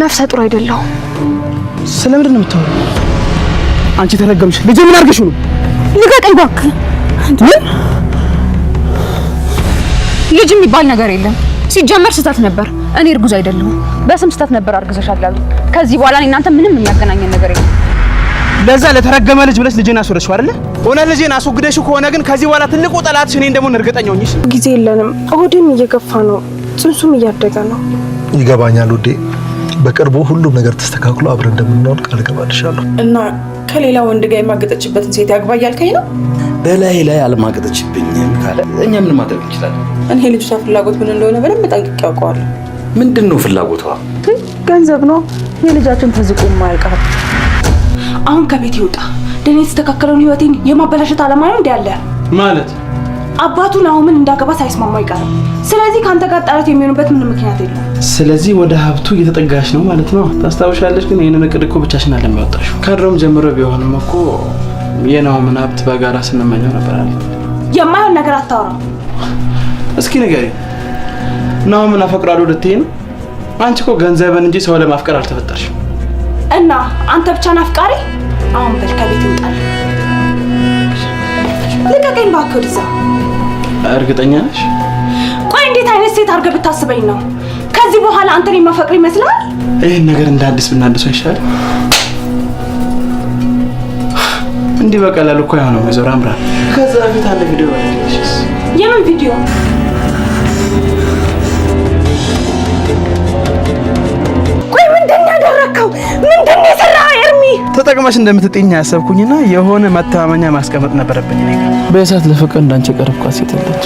ነፍሰ ጡር አይደለሁም። ስለምንድን ነው የምታወራው? አንቺ ተረገምሽ። ልጄ ምን አድርገሽ ነው? ልቀቀኝ እባክህ። ምን? ልጅ የሚባል ነገር የለም። ሲጀመር ስህተት ነበር። እኔ እርጉዝ አይደለሁም። በስም ስህተት ነበር አርግዘሻል አሉ። ከዚህ በኋላ እናንተ ምንም የሚያገናኘን ነገር የለም። ለዛ ለተረገመ ልጅ ብለሽ ልጄን አስወረድሽው አይደለ? ሆነ ልጄን አስወግደሽው ከሆነ ግን ከዚህ በኋላ ትልቁ ጠላትሽ እኔ እንደምሆን እርግጠኛ ሆኝሽ። ጊዜ የለንም። ሆዴም እየገፋ ነው፣ ጽንሱም እያደገ ነው። ይገባኛል ውዴ። በቅርቡ ሁሉም ነገር ተስተካክሎ አብረን እንደምንኖር ቃል ገባልሻለሁ። እና ከሌላ ወንድ ጋር የማገጠችበትን ሴት ያግባ እያልከኝ ነው? ላይ አልማገጠችብኝም ካለ እኛ ምን ማድረግ እንችላለን? እኔ ልጅቷ ፍላጎት ምን እንደሆነ በደንብ ጠንቅቄ ያውቀዋለሁ። ምንድነው ፍላጎቷ? ገንዘብ ነው። የልጃችን ተዝቆ የማያልቃል። አሁን ከቤት ይውጣ። ደኔ የተስተካከለውን ህይወቴን የማበላሸት አላማ ነው እንዴ ያለ ማለት አባቱን አሁን እንዳገባ ሳይስማማ አይቀርም። ስለዚህ ካንተ ጋር ጠላት የሚሆንበት ምንም ምክንያት የለም። ስለዚህ ወደ ሀብቱ እየተጠጋሽ ነው ማለት ነው። ታስታውሻለሽ? ግን ይሄንን እቅድ እኮ ብቻሽን አለም ያወጣሽው። ከድሮም ጀምሮ ቢሆንም እኮ የናሆምን ሀብት በጋራ ስንመኘው ነበር አለ። የማይሆን ነገር አታወራ። እስኪ ንገሪኝ፣ ናሆምን አፈቅራለሁ ልትይ ነው? አንቺ እኮ ገንዘብን እንጂ ሰው ለማፍቀር አልተፈጠርሽም። እና አንተ ብቻ ናፍቃሪ። አሁን በል ከቤት ይውጣል። ልቀቀኝ እባክህ ወደዛ። እርግጠኛ ነሽ? ቆይ እንዴት አይነት ሴት አድርገህ ብታስበኝ ነው ከዚህ በኋላ አንተን የማፈቅር ይመስላል? ይሄን ነገር እንደ አዲስ ብናድሰው ይሻላል። እንዲህ በቀላሉ እኮ ያው ነው ወይዘሮ አምራን። ከዛ በፊት አንድ ቪዲዮ ባለሽ። የምን ቪዲዮ? ቆይ ምንድን ነው ያደረከው? ምንድን ነው የሰራው? ኤርሚ ተጠቅመሽ እንደምትጥኝ ያሰብኩኝና የሆነ መተማመኛ ማስቀመጥ ነበረብኝ። እኔ ጋር በእሳት ለፍቅር እንዳንቺ ቀረብኳት ሴት አለች።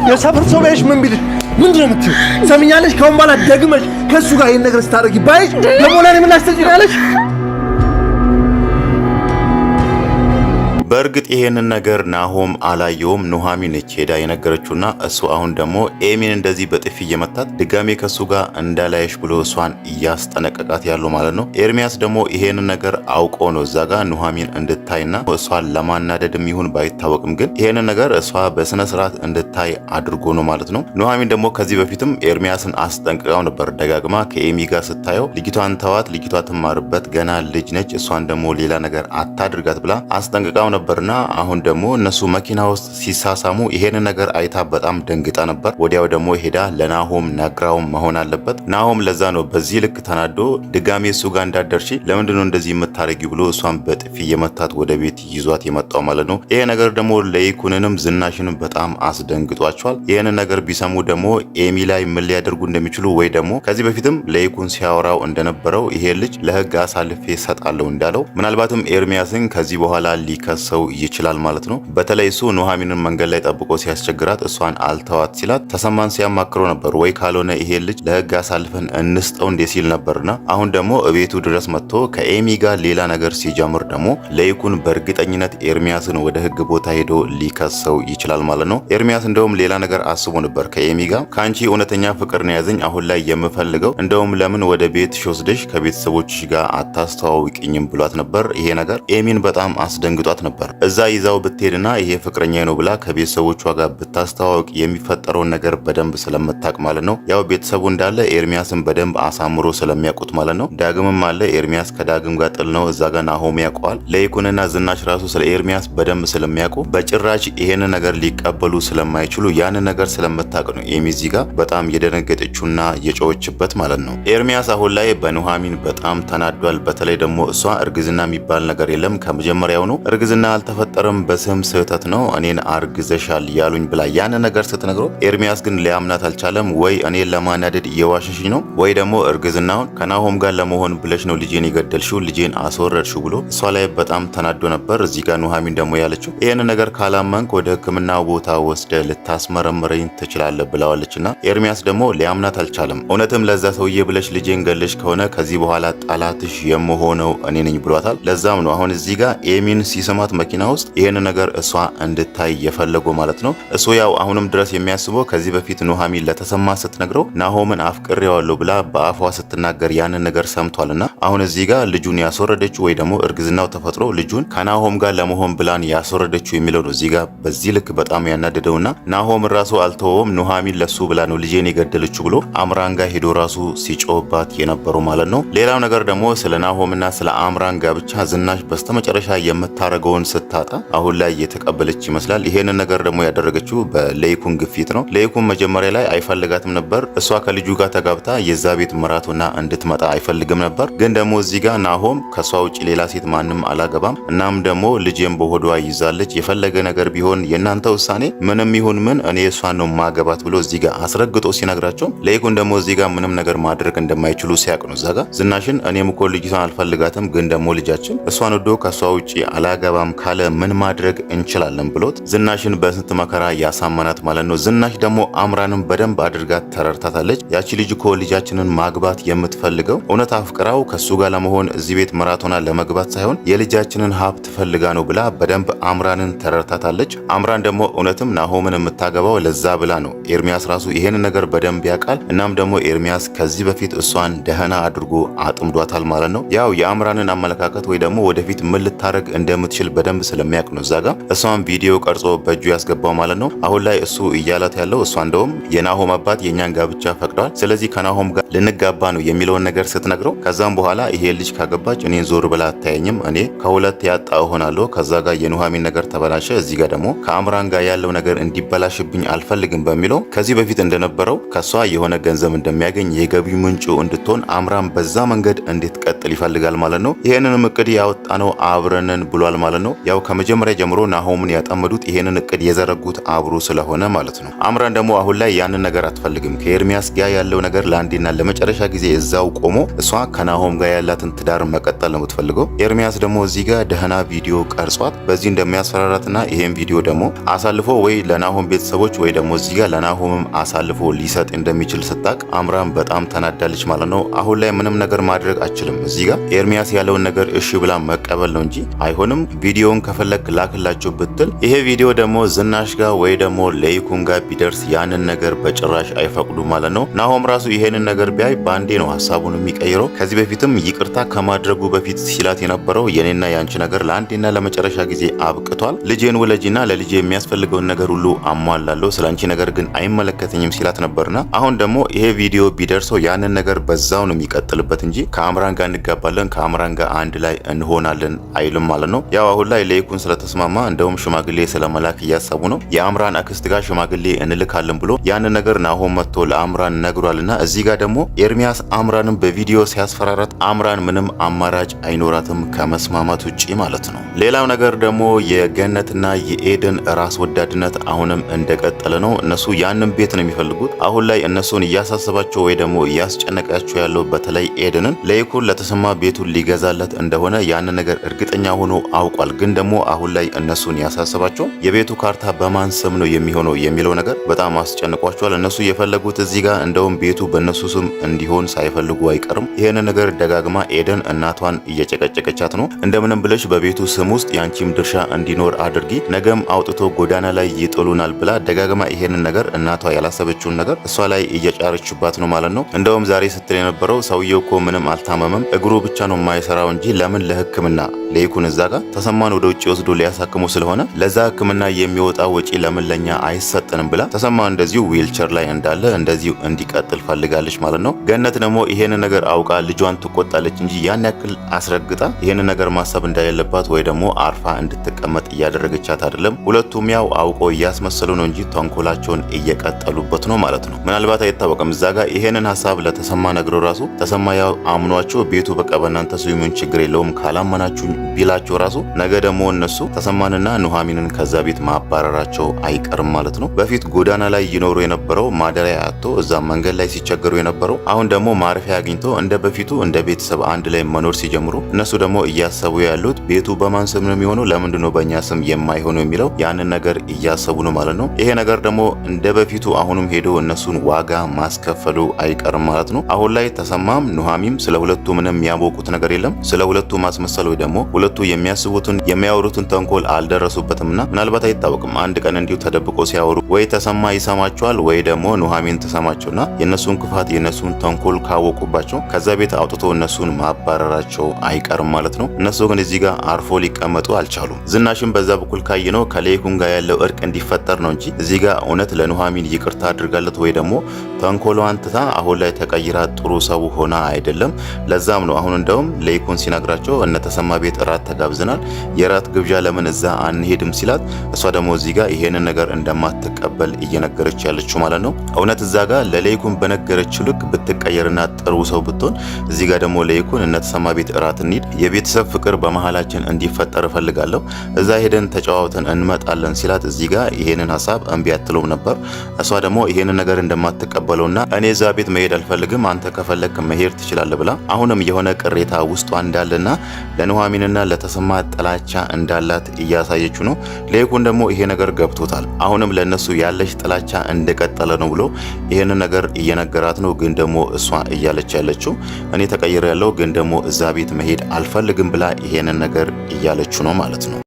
የሰፈር ሰው ባይሽ ምን ቢልሽ ምንድን ነው የምትይው? ሰምኛለሽ? ከአሁን በኋላ ደግመሽ ከእሱ ጋር ይሄን ነገር ስታደርጊ ባይሽ ደግሞ ለእኔ ምን ላስተጭኛለሽ? በእርግጥ ይሄንን ነገር ናሆም አላየውም። ኑሐሚን ነች ሄዳ የነገረችውና እሱ አሁን ደግሞ ኤሚን እንደዚህ በጥፊ እየመታት ድጋሜ ከሱ ጋር እንዳላየሽ ብሎ እሷን እያስጠነቀቃት ያለው ማለት ነው። ኤርሚያስ ደግሞ ይሄንን ነገር አውቆ ነው እዛ ጋር ኑሐሚን እንድታይና እሷን ለማናደድም ይሁን ባይታወቅም ግን ይሄንን ነገር እሷ በስነ ስርዓት እንድታይ አድርጎ ነው ማለት ነው። ኑሐሚን ደግሞ ከዚህ በፊትም ኤርሚያስን አስጠንቅቃው ነበር ደጋግማ ከኤሚ ጋር ስታየው ልጅቷን ተዋት፣ ልጅቷ ትማርበት፣ ገና ልጅ ነች፣ እሷን ደግሞ ሌላ ነገር አታድርጋት ብላ አስጠንቅቃው ነበርና አሁን ደግሞ እነሱ መኪና ውስጥ ሲሳሳሙ ይሄን ነገር አይታ በጣም ደንግጣ ነበር። ወዲያው ደግሞ ሄዳ ለናሆም ነግራው መሆን አለበት። ናሆም ለዛ ነው በዚህ ልክ ተናዶ ድጋሜ እሱ ጋር እንዳደርሺ ለምንድነው እንደዚህ የምታረጊው ብሎ እሷን በጥፊ የመታት ወደ ቤት ይዟት የመጣው ማለት ነው። ይሄ ነገር ደግሞ ለይኩንንም ዝናሽንም በጣም አስደንግጧቸዋል። ይሄን ነገር ቢሰሙ ደግሞ ኤሚ ላይ ምን ሊያደርጉ እንደሚችሉ ወይ ደግሞ ከዚህ በፊትም ለይኩን ሲያወራው እንደነበረው ይሄ ልጅ ለህግ አሳልፌ ሰጣለሁ እንዳለው ምናልባትም ኤርሚያስን ከዚህ በኋላ ሊከሰው ይችላል ማለት ነው። በተለይ እሱ ኑሐሚንን መንገድ ላይ ጠብቆ ሲያስቸግራት እሷን አልተዋት ሲላት ተሰማን ሲያማክሮ ነበር። ወይ ካልሆነ ይሄ ልጅ ለህግ አሳልፈን እንስጠው እንዴ ሲል ነበርና አሁን ደግሞ እቤቱ ድረስ መጥቶ ከኤሚ ጋር ሌላ ነገር ሲጀምር ደግሞ ለይኩን በእርግጠኝነት ኤርሚያስን ወደ ህግ ቦታ ሄዶ ሊከሰው ይችላል ማለት ነው። ኤርሚያስ እንደውም ሌላ ነገር አስቦ ነበር ከኤሚ ጋር ከአንቺ እውነተኛ ፍቅር ነው ያዘኝ አሁን ላይ የምፈልገው እንደውም ለምን ወደ ቤት ወስደሽ ከቤተሰቦችሽ ጋር አታስተዋውቂኝም ብሏት ነበር። ይሄ ነገር ኤሚን በጣም አስደንግጧት ነበር። እዛ ይዛው ብትሄድና ይሄ ፍቅረኛ ነው ብላ ከቤተሰቦቿ ጋር ብታስተዋወቅ የሚፈጠረውን ነገር በደንብ ስለምታውቅ ማለት ነው። ያው ቤተሰቡ እንዳለ ኤርሚያስን በደንብ አሳምሮ ስለሚያውቁት ማለት ነው። ዳግምም አለ ኤርሚያስ ከዳግም ጋር ጥል ነው። እዛ ጋር ናሆም ያውቀዋል። ለይኩንና ዝናሽ ራሱ ስለ ኤርሚያስ በደንብ ስለሚያውቁ በጭራሽ ይሄን ነገር ሊቀበሉ ስለማይችሉ ያን ነገር ስለምታውቅ ነው ኤሚ እዚህ ጋር በጣም የደነገጠችውና የጮኸችበት ማለት ነው። ኤርሚያስ አሁን ላይ በኑሐሚን በጣም ተናዷል። በተለይ ደግሞ እሷ እርግዝና የሚባል ነገር የለም ከመጀመሪያው ነው እርግዝና አልተፈጠረም በስም ስህተት ነው እኔን አርግዘሻል ያሉኝ ብላ ያን ነገር ስትነግረው ኤርሚያስ ግን ሊያምናት አልቻለም። ወይ እኔን ለማናደድ እየዋሸሽኝ ነው ወይ ደግሞ እርግዝናውን ከናሆም ጋር ለመሆን ብለሽ ነው ልጄን የገደልሽው ልጄን አስወረድሽው ብሎ እሷ ላይ በጣም ተናዶ ነበር። እዚህ ጋር ኑሐሚን ደግሞ ያለችው ይህን ነገር ካላመንክ ወደ ሕክምና ቦታ ወስደ ልታስመረምረኝ ትችላለህ ብለዋለችና ኤርሚያስ ደግሞ ሊያምናት አልቻለም። እውነትም ለዛ ሰውዬ ብለሽ ልጄን ገለሽ ከሆነ ከዚህ በኋላ ጠላትሽ የምሆነው እኔ ነኝ ብሏታል። ለዛም ነው አሁን እዚህ ጋር ኤሚን ሲሰማት መኪና ውስጥ ይሄን ነገር እሷ እንድታይ የፈለገው ማለት ነው። እሱ ያው አሁንም ድረስ የሚያስበው ከዚህ በፊት ኑሐሚን ለተሰማ ስትነግረው ናሆምን አፍቅሬዋለሁ ብላ በአፏ ስትናገር ያንን ነገር ሰምቷልና አሁን እዚህ ጋር ልጁን ያስወረደችው ወይ ደግሞ እርግዝናው ተፈጥሮ ልጁን ከናሆም ጋር ለመሆን ብላን ያስወረደችው የሚለው ነው እዚህ ጋር በዚህ ልክ በጣም ያናደደውና ናሆም ራሱ አልተወውም ኑሐሚን ለሱ ብላ ነው ልጄን የገደለችው ብሎ አምራን ጋር ሄዶ ራሱ ሲጮህባት የነበረው ማለት ነው። ሌላው ነገር ደግሞ ስለ ናሆምና ስለ አምራን ጋብቻ ዝናሽ በስተመጨረሻ የምታረገውን ስታጣ አሁን ላይ የተቀበለች ይመስላል። ይሄንን ነገር ደግሞ ያደረገችው በሌይኩን ግፊት ነው። ሌይኩን መጀመሪያ ላይ አይፈልጋትም ነበር። እሷ ከልጁ ጋር ተጋብታ የዛ ቤት ምራቱና እንድትመጣ አይፈልግም ነበር። ግን ደግሞ እዚህ ጋር ናሆም ከሷ ውጪ ሌላ ሴት ማንም አላገባም፣ እናም ደግሞ ልጄን በሆዷ ይዛለች፣ የፈለገ ነገር ቢሆን የእናንተ ውሳኔ ምንም ይሁን ምን እኔ እሷን ነው ማገባት ብሎ እዚህ ጋር አስረግጦ ሲነግራቸው ሌይኩን ደግሞ እዚህ ጋር ምንም ነገር ማድረግ እንደማይችሉ ሲያቅ ነው እዛ ጋር ዝናሽን እኔም እኮ ልጅቷን አልፈልጋትም፣ ግን ደግሞ ልጃችን እሷን ወዶ ከሷ ውጪ አላገባም ካለ ምን ማድረግ እንችላለን ብሎት ዝናሽን በስንት መከራ ያሳመናት ማለት ነው። ዝናሽ ደግሞ አምራንን በደንብ አድርጋ ተረድታታለች። ያቺ ልጅ እኮ ልጃችንን ማግባት የምትፈልገው እውነት አፍቅራው ከሱ ጋር ለመሆን እዚህ ቤት መራቶና ለመግባት ሳይሆን የልጃችንን ሀብት ፈልጋ ነው ብላ በደንብ አምራንን ተረድታታለች። አምራን ደግሞ እውነትም ናሆምን የምታገባው ለዛ ብላ ነው። ኤርሚያስ ራሱ ይሄን ነገር በደንብ ያውቃል። እናም ደግሞ ኤርሚያስ ከዚህ በፊት እሷን ደህና አድርጎ አጥምዷታል ማለት ነው። ያው የአምራንን አመለካከት ወይ ደግሞ ወደፊት ምን ልታረግ እንደምትችል በደንብ ስለሚያውቅ ነው እዛ ጋር እሷን ቪዲዮ ቀርጾ በእጁ ያስገባው ማለት ነው። አሁን ላይ እሱ እያላት ያለው እሷ እንደውም የናሆም አባት የኛን ጋብቻ ፈቅዷል፣ ስለዚህ ከናሆም ጋር ልንጋባ ነው የሚለውን ነገር ስትነግረው ከዛም በኋላ ይሄ ልጅ ካገባች እኔን ዞር ብላ አታየኝም፣ እኔ ከሁለት ያጣ እሆናለሁ፣ ከዛ ጋር የኑሐሚን ነገር ተበላሸ፣ እዚህ ጋር ደግሞ ከአምራን ጋር ያለው ነገር እንዲበላሽብኝ አልፈልግም በሚለው ከዚህ በፊት እንደነበረው ከሷ የሆነ ገንዘብ እንደሚያገኝ የገቢ ምንጩ እንድትሆን አምራን በዛ መንገድ እንድትቀጥል ይፈልጋል ማለት ነው። ይሄንን እቅድ ያወጣ ነው አብረንን ብሏል ማለት ነው። ያው ከመጀመሪያ ጀምሮ ናሆምን ያጠመዱት ይሄንን እቅድ የዘረጉት አብሮ ስለሆነ ማለት ነው። አምራን ደግሞ አሁን ላይ ያንን ነገር አትፈልግም። ከኤርሚያስ ጋር ያለው ነገር ለአንዴና ለመጨረሻ ጊዜ እዛው ቆሞ እሷ ከናሆም ጋር ያላትን ትዳር መቀጠል ነው የምትፈልገው። ኤርሚያስ ደግሞ እዚህ ጋር ደህና ቪዲዮ ቀርጿት በዚህ እንደሚያስፈራራትና ይሄን ቪዲዮ ደግሞ አሳልፎ ወይ ለናሆም ቤተሰቦች ወይ ደግሞ እዚህ ጋር ለናሆምም አሳልፎ ሊሰጥ እንደሚችል ስታቅ አምራን በጣም ተናዳለች ማለት ነው። አሁን ላይ ምንም ነገር ማድረግ አችልም። እዚህ ጋር ኤርሚያስ ያለውን ነገር እሺ ብላ መቀበል ነው እንጂ አይሆንም። ቪዲዮውን ከፈለክ ላክላቸው ብትል ይሄ ቪዲዮ ደግሞ ዝናሽ ጋር ወይ ደግሞ ለይኩን ጋር ቢደርስ ያንን ነገር በጭራሽ አይፈቅዱ ማለት ነው። ናሆም ራሱ ይሄንን ነገር ቢያይ ባንዴ ነው ሀሳቡን የሚቀይረው። ከዚህ በፊትም ይቅርታ ከማድረጉ በፊት ሲላት የነበረው የኔና ያንቺ ነገር ለአንዴና ለመጨረሻ ጊዜ አብቅቷል፣ ልጄን ውለጂና ለልጄ የሚያስፈልገውን ነገር ሁሉ አሟላለሁ፣ ስላንቺ ነገር ግን አይመለከተኝም ሲላት ነበርና አሁን ደግሞ ይሄ ቪዲዮ ቢደርሰው ያንን ነገር በዛው ነው የሚቀጥልበት እንጂ ከአምራን ጋር እንጋባለን ከአምራን ጋር አንድ ላይ እንሆናለን አይልም ማለት ነው። ያው አሁን ላይ ለይኩን ስለተስማማ እንደውም ሽማግሌ ስለመላክ እያሰቡ ነው። የአምራን አክስት ጋር ሽማግሌ እንልካለን ብሎ ያንን ነገር ናሆም መጥቶ ለአምራን ነግሯልና እዚህ ጋር ደግሞ ኤርሚያስ አምራንን በቪዲዮ ሲያስፈራራት አምራን ምንም አማራጭ አይኖራትም ከመስማማት ውጪ ማለት ነው። ሌላው ነገር ደግሞ የገነትና የኤደን ራስ ወዳድነት አሁንም እንደቀጠለ ነው። እነሱ ያንን ቤት ነው የሚፈልጉት። አሁን ላይ እነሱን እያሳሰባቸው ወይ ደግሞ እያስጨነቃቸው ያለው በተለይ ኤደንን ለይኩን ለተሰማ ቤቱን ሊገዛለት እንደሆነ ያንን ነገር እርግጠኛ ሆኖ አውቋል። ግን ደግሞ አሁን ላይ እነሱን ያሳሰባቸው የቤቱ ካርታ በማን ስም ነው የሚሆነው የሚለው ነገር በጣም አስጨንቋቸዋል። እነሱ የፈለጉት እዚህ ጋር እንደውም ቤቱ በእነሱ ስም እንዲሆን ሳይፈልጉ አይቀርም። ይህን ነገር ደጋግማ ኤደን እናቷን እየጨቀጨቀቻት ነው። እንደምንም ብለሽ በቤቱ ስም ውስጥ ያንቺም ድርሻ እንዲኖር አድርጊ፣ ነገም አውጥቶ ጎዳና ላይ ይጥሉናል ብላ ደጋግማ ይሄንን ነገር እናቷ ያላሰበችውን ነገር እሷ ላይ እየጫረችባት ነው ማለት ነው። እንደውም ዛሬ ስትል የነበረው ሰውየው እኮ ምንም አልታመመም፣ እግሩ ብቻ ነው የማይሰራው እንጂ ለምን ለሕክምና ለይኩን እዛ ጋር ተሰማን ወደ ውጭ ወስዶ ሊያሳክሙ ስለሆነ ለዛ ሕክምና የሚወጣ ወጪ ለምን ለኛ አይሰጥንም ብላ ተሰማ እንደዚሁ ዊልቸር ላይ እንዳለ እንደዚሁ እንዲቀጥል ፈልጋለች ማለት ነው። ገነት ደግሞ ይሄን ነገር አውቃ ልጇን ትቆጣለች እንጂ ያን ያክል አስረግጣ ይሄን ነገር ማሰብ እንደሌለባት ወይ ደግሞ አርፋ እንድትቀመጥ እያደረገቻት አይደለም። ሁለቱም ያው አውቆ እያስመሰሉ ነው እንጂ ተንኮላቸውን እየቀጠሉበት ነው ማለት ነው። ምናልባት አይታወቅም እዛ ጋር ይሄንን ሀሳብ ለተሰማ ነግሮ ራሱ ተሰማ ያው አምኗቸው ቤቱ በቃ በእናንተ ስዩምን ችግር የለውም ካላመናችሁ ቢላቸው ራሱ ነገ ደግሞ እነሱ ተሰማንና ኑሐሚንን ከዛ ቤት ማባረራቸው አይቀርም ማለት ነው። በፊት ጎዳና ላይ ይኖሩ የነበረው ማደሪያ አጥቶ እዛ መንገድ ላይ ሲቸገሩ የነበረው አሁን ደግሞ ማረፊያ አግኝቶ እንደ በፊቱ እንደ ቤተሰብ አንድ ላይ መኖር ሲጀምሩ እነሱ ደግሞ እያሰቡ ያሉት ቤቱ በማን ስም ነው የሚሆነው፣ ለምንድን ነው በእኛ ስም የማይሆነው የሚለው ያንን ነገር እያሰቡ ነው ማለት ነው። ይሄ ነገር ደግሞ እንደ በፊቱ አሁንም ሄዶ እነሱን ዋጋ ማስከፈሉ አይቀርም ማለት ነው። አሁን ላይ ተሰማም ኑሐሚንም ስለ ሁለቱ ምንም የሚያውቁት ነገር የለም። ስለ ሁለቱ ማስመሰል ወይ ደግሞ ሁለቱ የሚያስቡትን የሚያወሩትን ተንኮል አልደረሱበትምና ምናልባት አይታወቅም አንድ ቀን እንዲሁ ተደብቆ ሲያወሩ ወይ ተሰማ ይሰማቸዋል ወይ ደግሞ ኑሐሚን ተሰማቸውና የነሱን ክፋት የነሱን ተንኮል ካወቁባቸው ከዛ ቤት አውጥቶ እነሱን ማባረራቸው አይቀርም ማለት ነው። እነሱ ግን እዚህ ጋር አርፎ ሊቀመጡ አልቻሉም። ዝናሽን በዛ በኩል ካየነው ከሌይኩን ጋር ያለው እርቅ እንዲፈጠር ነው እንጂ እዚህ ጋር እውነት ለኑሐሚን ይቅርታ አድርጋለት ወይ ደግሞ ተንኮሏን ትታ አሁን ላይ ተቀይራ ጥሩ ሰው ሆና አይደለም። ለዛም ነው አሁን እንደውም ሌይኩን ሲነግራቸው እነተሰማ ቤት እራት ተጋብዘናል፣ የራት ግብዣ ለምን እዛ አንሄድም ሲላት እሷ ደግሞ እዚህ ጋር ይሄንን ነገር እንደማትቀበል እየነገረች ያለችው ማለት ነው። እውነት እዛ ጋር ለሌይኩን በነገረችው ልክ ብትቀየርና ጥሩ ሰው ብትሆን እዚህ ጋር ደግሞ ሌይኩን እነተሰማ ቤት እራት እንሂድ፣ የቤተሰብ ፍቅር በመሃላችን እንዲፈጠር እፈልጋለሁ፣ እዛ ሄደን ተጨዋውተን እንመጣለን ሲላት እዚህ ጋር ይሄንን ሀሳብ እምቢ አትለውም ነበር። እሷ ደግሞ ይሄንን ነገር እንደማትቀበለውና እኔ እዛ ቤት መሄድ አልፈልግም አንተ ከፈለክ መሄድ ትችላለህ ብላ አሁንም የሆነ ቅሬታ ውስጧ እንዳለና ለኑሐሚንና ለተሰማ ጥላቻ እንዳላት እያሳየችው ነው። ሌይኩን ደግሞ ይሄ ነገር ገብቶታል። አሁንም ለነሱ ያለሽ ጥላቻ እንደቀጠለ ነው ብሎ ይሄንን ነገር እየነገራት ነው። ግን ደግሞ እሷ እያለች ያለችው እኔ ተቀይሬ ያለው ግን ደግሞ እዛ ቤት መሄድ አልፈልግም ብላ ይሄንን ነገር እያለችው ነው ማለት ነው።